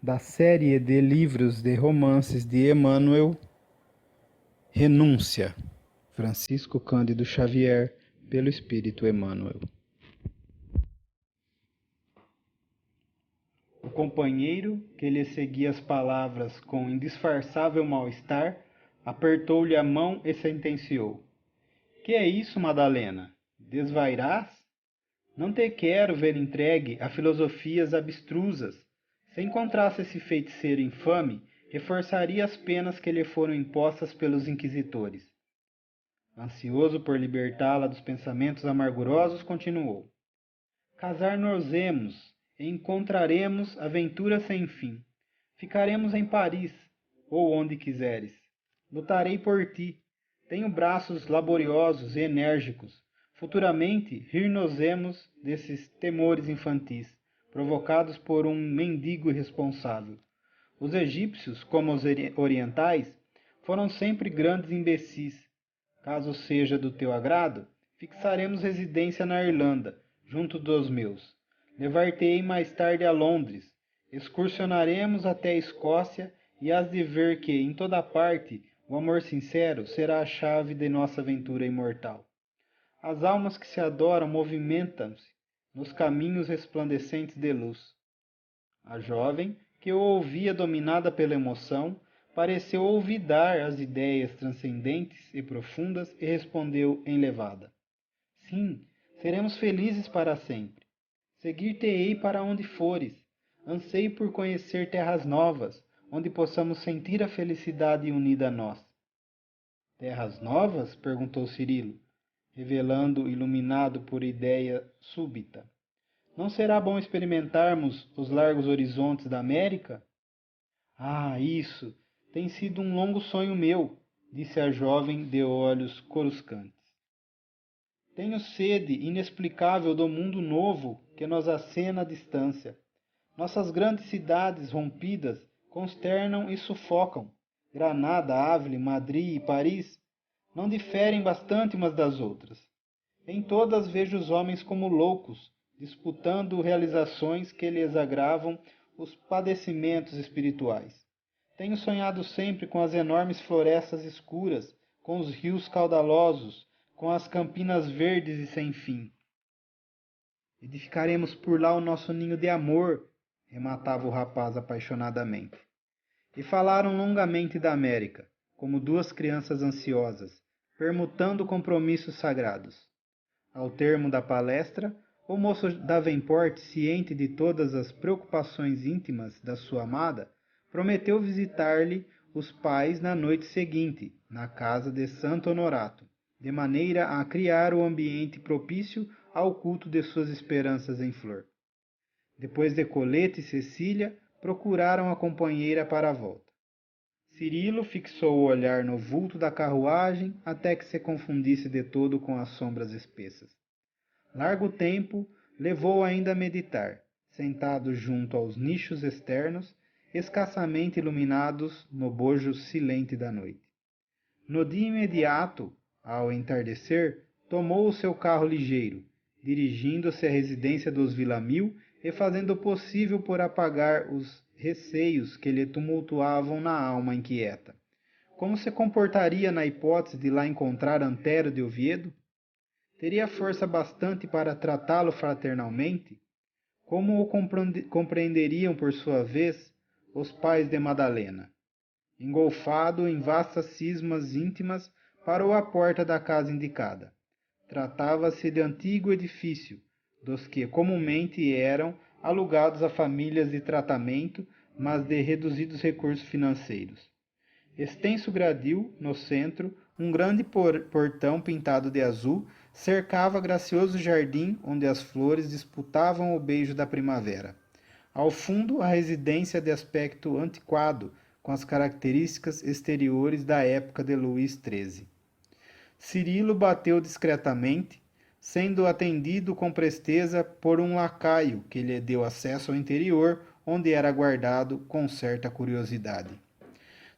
da série de livros de romances de Emmanuel, Renúncia, Francisco Cândido Xavier, pelo Espírito Emmanuel. O companheiro, que lhe seguia as palavras com indisfarçável mal-estar, apertou-lhe a mão e sentenciou: Que é isso, Madalena? Desvairás? Não te quero ver entregue a filosofias abstrusas. Se encontrasse esse feiticeiro infame, reforçaria as penas que lhe foram impostas pelos inquisitores. Ansioso por libertá-la dos pensamentos amargurosos, continuou: Casar-nos-emos e encontraremos aventura sem fim. Ficaremos em Paris, ou onde quiseres. Lutarei por ti. Tenho braços laboriosos e enérgicos. Futuramente rir-nos-emos desses temores infantis, provocados por um mendigo irresponsável. Os egípcios, como os orientais, foram sempre grandes imbecis. Caso seja do teu agrado, fixaremos residência na Irlanda, junto dos meus. Levar-te-ei mais tarde a Londres. Excursionaremos até a Escócia e hás de ver que, em toda parte, o amor sincero será a chave de nossa aventura imortal. As almas que se adoram movimentam-se nos caminhos resplandecentes de luz. A jovem, que o ouvia dominada pela emoção, pareceu olvidar as ideias transcendentes e profundas e respondeu enlevada: Sim, seremos felizes para sempre. Seguir-te-ei para onde fores. Anseio por conhecer terras novas, onde possamos sentir a felicidade unida a nós. Terras novas? Perguntou Cirilo, revelando iluminado por ideia súbita. Não será bom experimentarmos os largos horizontes da América? Ah, isso! Tem sido um longo sonho meu, disse a jovem de olhos coruscantes. Tenho sede inexplicável do mundo novo que nos acena à distância. Nossas grandes cidades rompidas consternam e sufocam. Granada, Ávila, Madrid e Paris não diferem bastante umas das outras. Em todas vejo os homens como loucos, disputando realizações que lhes agravam os padecimentos espirituais. Tenho sonhado sempre com as enormes florestas escuras, com os rios caudalosos, com as campinas verdes e sem fim. Edificaremos por lá o nosso ninho de amor, rematava o rapaz apaixonadamente. E falaram longamente da América, como duas crianças ansiosas, permutando compromissos sagrados. Ao termo da palestra, o moço Davenport, ciente de todas as preocupações íntimas da sua amada, prometeu visitar-lhe os pais na noite seguinte, na casa de Santo Honorato, de maneira a criar o ambiente propício ao culto de suas esperanças em flor. Depois de Colete e Cecília, procuraram a companheira para a volta. Cirilo fixou o olhar no vulto da carruagem até que se confundisse de todo com as sombras espessas. Largo tempo levou ainda a meditar, sentado junto aos nichos externos, escassamente iluminados no bojo silente da noite. No dia imediato, ao entardecer, tomou o seu carro ligeiro, dirigindo-se à residência dos Villamil e fazendo o possível por apagar os receios que lhe tumultuavam na alma inquieta. Como se comportaria na hipótese de lá encontrar Antero de Oviedo? Teria força bastante para tratá-lo fraternalmente? Como o compreenderiam, por sua vez, os pais de Madalena? Engolfado em vastas cismas íntimas, parou à porta da casa indicada. Tratava-se de antigo edifício, dos que comumente eram alugados a famílias de tratamento, mas de reduzidos recursos financeiros. Extenso gradil, no centro, um grande portão pintado de azul cercava gracioso jardim onde as flores disputavam o beijo da primavera. Ao fundo, a residência de aspecto antiquado, com as características exteriores da época de Luís XIII. Cirilo bateu discretamente, sendo atendido com presteza por um lacaio que lhe deu acesso ao interior, onde era aguardado com certa curiosidade.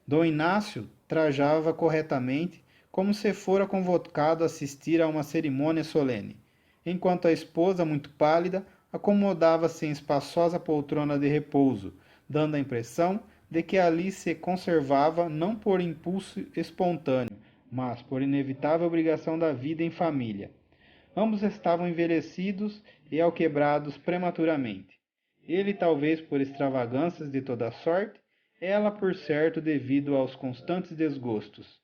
Dom Inácio trajava corretamente, como se fora convocado a assistir a uma cerimônia solene, enquanto a esposa, muito pálida, acomodava-se em espaçosa poltrona de repouso, dando a impressão de que ali se conservava não por impulso espontâneo, mas por inevitável obrigação da vida em família. Ambos estavam envelhecidos e alquebrados prematuramente. Ele talvez por extravagâncias de toda sorte, ela por certo devido aos constantes desgostos.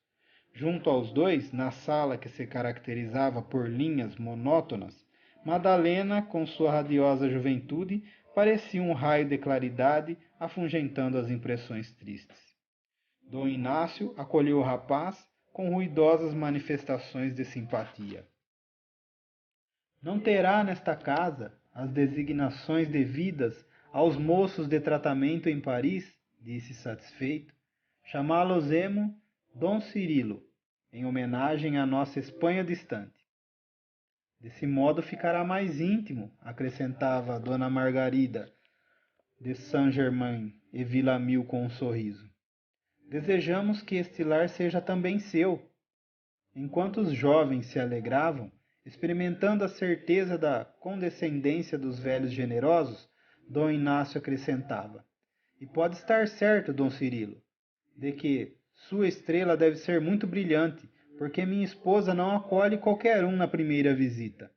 Junto aos dois, na sala que se caracterizava por linhas monótonas, Madalena, com sua radiosa juventude, parecia um raio de claridade afugentando as impressões tristes. Dom Inácio acolheu o rapaz com ruidosas manifestações de simpatia. Não terá nesta casa as designações devidas aos moços de tratamento em Paris, disse satisfeito. Chamá-los-emo Dom Cirilo, em homenagem à nossa Espanha distante. Desse modo ficará mais íntimo, acrescentava Dona Margarida de Saint-Germain e Villamil com um sorriso. Desejamos que este lar seja também seu. Enquanto os jovens se alegravam, experimentando a certeza da condescendência dos velhos generosos, Dom Inácio acrescentava: E pode estar certo, Dom Cirilo, de que sua estrela deve ser muito brilhante, porque minha esposa não acolhe qualquer um na primeira visita.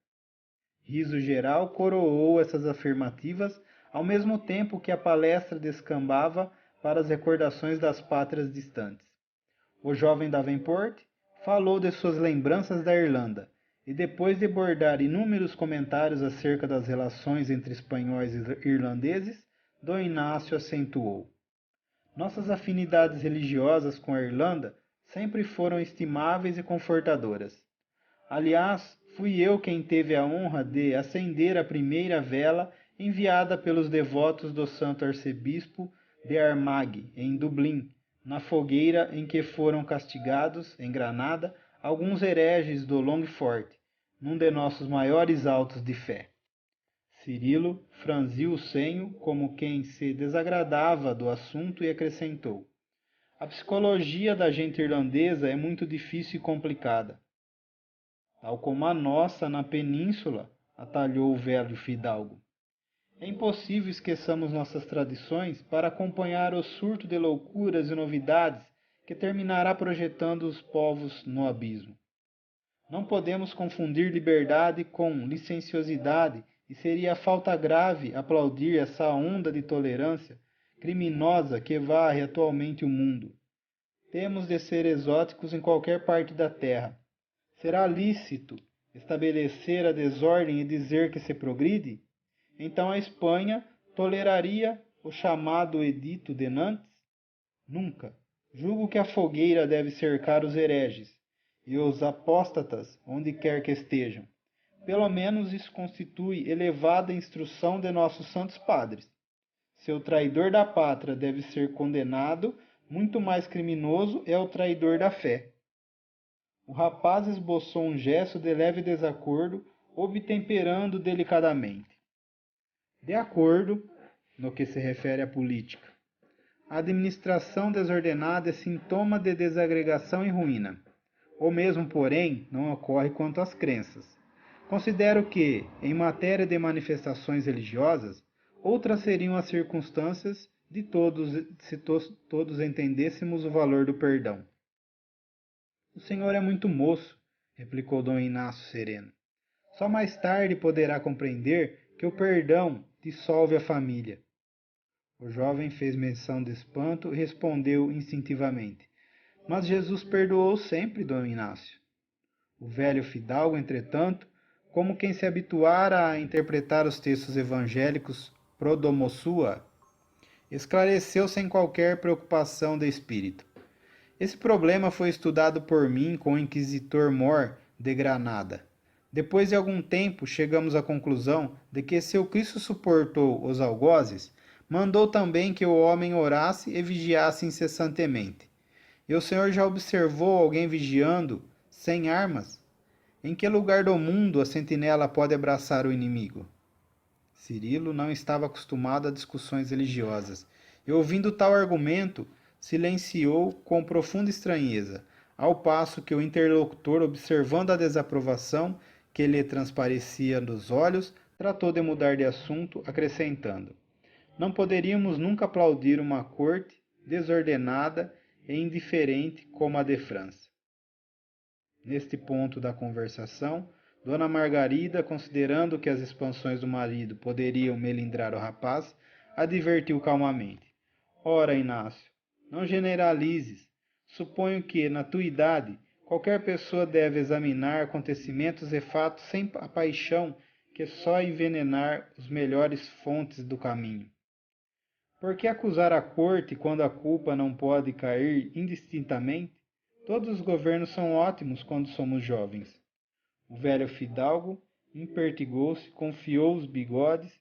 Riso geral coroou essas afirmativas, ao mesmo tempo que a palestra descambava para as recordações das pátrias distantes. O jovem Davenport falou de suas lembranças da Irlanda, e depois de bordar inúmeros comentários acerca das relações entre espanhóis e irlandeses, Dom Inácio acentuou: Nossas afinidades religiosas com a Irlanda sempre foram estimáveis e confortadoras. Aliás, fui eu quem teve a honra de acender a primeira vela enviada pelos devotos do Santo Arcebispo de Armagh, em Dublin, na fogueira em que foram castigados, em Granada, alguns hereges do Longford, num de nossos maiores autos de fé. Cirilo franziu o senho como quem se desagradava do assunto e acrescentou: A psicologia da gente irlandesa é muito difícil e complicada. Tal como a nossa na península, atalhou o velho fidalgo. É impossível esqueçamos nossas tradições para acompanhar o surto de loucuras e novidades que terminará projetando os povos no abismo. Não podemos confundir liberdade com licenciosidade e seria falta grave aplaudir essa onda de tolerância criminosa que varre atualmente o mundo. Temos de ser exóticos em qualquer parte da terra. Será lícito estabelecer a desordem e dizer que se progride? Então a Espanha toleraria o chamado Edito de Nantes? Nunca. Julgo que a fogueira deve cercar os hereges e os apóstatas onde quer que estejam. Pelo menos isso constitui elevada instrução de nossos santos padres. Se o traidor da pátria deve ser condenado, muito mais criminoso é o traidor da fé. O rapaz esboçou um gesto de leve desacordo, obtemperando delicadamente. De acordo no que se refere à política. A administração desordenada é sintoma de desagregação e ruína. O mesmo, porém, não ocorre quanto às crenças. Considero que, em matéria de manifestações religiosas, outras seriam as circunstâncias de todos se todos entendêssemos o valor do perdão. O senhor é muito moço, replicou Dom Inácio sereno. Só mais tarde poderá compreender que o perdão dissolve a família. O jovem fez menção de espanto e respondeu instintivamente: Mas Jesus perdoou sempre, Dom Inácio. O velho fidalgo, entretanto, como quem se habituara a interpretar os textos evangélicos pro domo sua, esclareceu sem qualquer preocupação de espírito. Esse problema foi estudado por mim com o inquisitor Mor de Granada. Depois de algum tempo, chegamos à conclusão de que se o Cristo suportou os algozes, mandou também que o homem orasse e vigiasse incessantemente. E o senhor já observou alguém vigiando, sem armas? Em que lugar do mundo a sentinela pode abraçar o inimigo? Cirilo não estava acostumado a discussões religiosas, e ouvindo tal argumento, silenciou com profunda estranheza, ao passo que o interlocutor, observando a desaprovação que lhe transparecia nos olhos, tratou de mudar de assunto, acrescentando: não poderíamos nunca aplaudir uma corte desordenada e indiferente como a de França. Neste ponto da conversação, Dona Margarida, considerando que as expansões do marido poderiam melindrar o rapaz, advertiu calmamente: Ora, Inácio, não generalizes. Suponho que, na tua idade, qualquer pessoa deve examinar acontecimentos e fatos sem a paixão que só envenenar os melhores fontes do caminho. Por que acusar a corte quando a culpa não pode cair indistintamente? Todos os governos são ótimos quando somos jovens. O velho fidalgo impertigou-se, confiou os bigodes,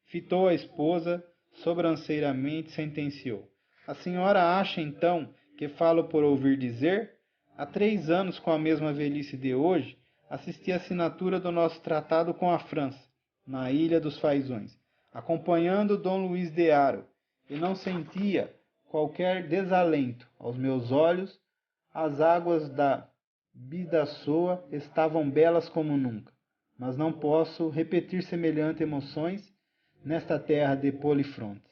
fitou a esposa, sobranceiramente sentenciou: A senhora acha, então, que falo por ouvir dizer? Há 3 anos, com a mesma velhice de hoje, assisti à assinatura do nosso tratado com a França, na Ilha dos Faisões, acompanhando Dom Luís de Haro, e não sentia qualquer desalento. Aos meus olhos, as águas da Bidasoa estavam belas como nunca, mas não posso repetir semelhantes emoções nesta terra de polifrontes.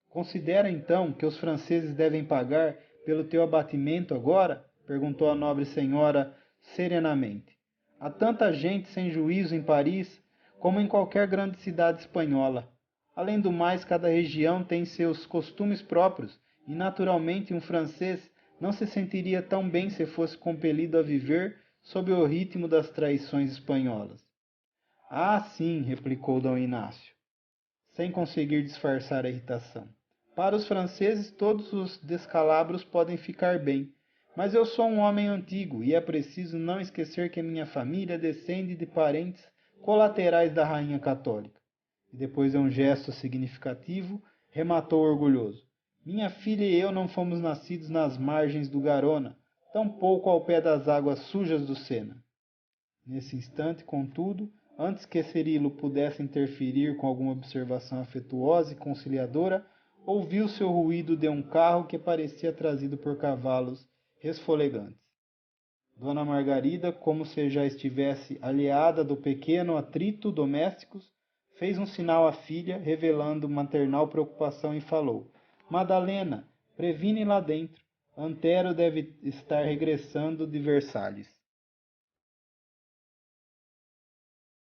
Considera então que os franceses devem pagar pelo teu abatimento agora? Perguntou a nobre senhora serenamente. Há tanta gente sem juízo em Paris como em qualquer grande cidade espanhola. Além do mais, cada região tem seus costumes próprios e, naturalmente, um francês não se sentiria tão bem se fosse compelido a viver sob o ritmo das traições espanholas. Ah, sim, replicou D. Inácio, sem conseguir disfarçar a irritação. Para os franceses, todos os descalabros podem ficar bem, mas eu sou um homem antigo e é preciso não esquecer que minha família descende de parentes colaterais da rainha católica. E depois de um gesto significativo, rematou orgulhoso: Minha filha e eu não fomos nascidos nas margens do Garona, tampouco ao pé das águas sujas do Sena. Nesse instante, contudo, antes que Cirilo pudesse interferir com alguma observação afetuosa e conciliadora, ouviu-se o ruído de um carro que parecia trazido por cavalos resfolegantes. Dona Margarida, como se já estivesse aliada do pequeno atrito domésticos, fez um sinal à filha, revelando maternal preocupação, e falou: Madalena, previne lá dentro. Antero deve estar regressando de Versalhes.